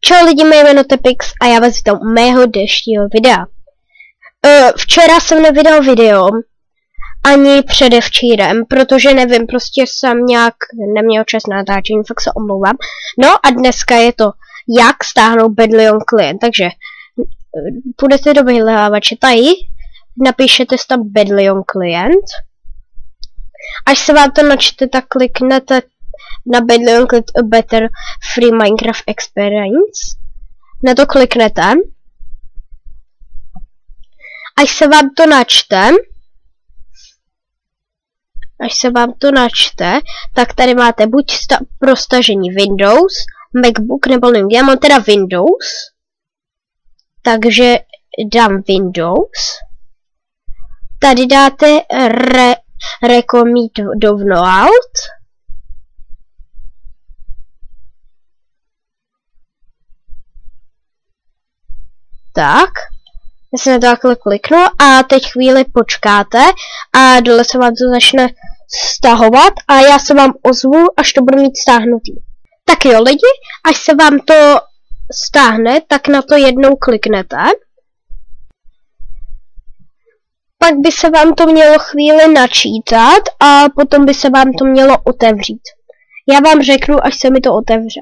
Čau lidi, mé jméno Tepix a já vás vítám u mého dnešního videa. Včera jsem nevydal video, ani předevčírem, protože nevím, prostě jsem nějak neměl čas na natáčení, fakt se omlouvám. No a dneska je to, jak stáhnout Bedlion Client, takže půjdete do vyhledávače tady, napíšete tam Bedlion Client. Až se vám to načte, tak kliknete na Bedlion Client a Better Free Minecraft Experience. Na to kliknete. Až se vám to načte, tak tady máte buď pro stažení Windows, MacBook nebo nevím, já mám teda Windows, takže dám Windows. Tady dáte Recommit Download. Tak, já se na to takhle kliknu a teď chvíli počkáte a dole se vám to začne stahovat a já se vám ozvu, až to budu mít stáhnutý. Tak jo lidi, až se vám to stáhne, tak na to jednou kliknete. Pak by se vám to mělo chvíli načítat a potom by se vám to mělo otevřít. Já vám řeknu, až se mi to otevře.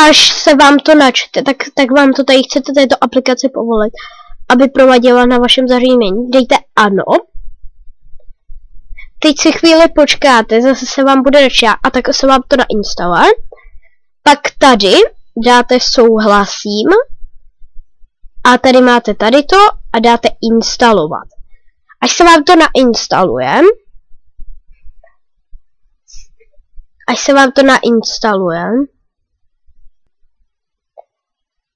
Až se vám to načte, tak vám to tady chcete této aplikaci povolit, aby prováděla na vašem zařízení. Dejte ano. Teď si chvíli počkáte, zase se vám bude načítat a tak se vám to nainstaluje. Pak tady dáte souhlasím a tady máte tady to a dáte instalovat. Až se vám to nainstaluje,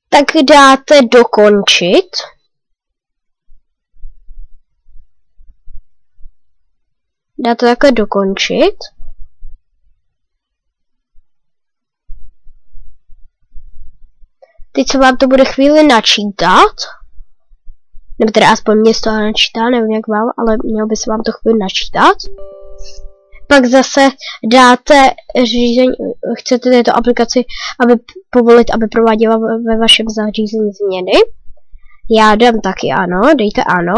tak dáte dokončit. Dáte takhle dokončit. Teď se vám to bude chvíli načítat. Nebo teda aspoň mě to načítá, nevím jak vám, ale mělo by se vám to chvíli načítat. Pak zase dáte řízení, chcete této aplikaci, aby povolit, aby prováděla ve vašem zařízení změny. Já dám taky ano, dejte ano.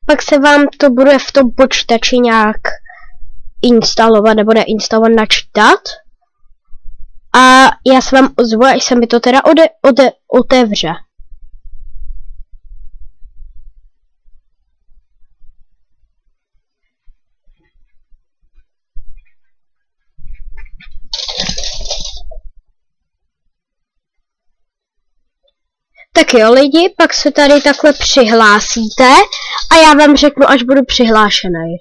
Pak se vám to bude v tom počítači nějak instalovat nebo neinstalovat, načítat. A já se vám ozvu, až se mi to teda otevře. Tak jo lidi, pak se tady takhle přihlásíte a já vám řeknu, až budu přihlášený.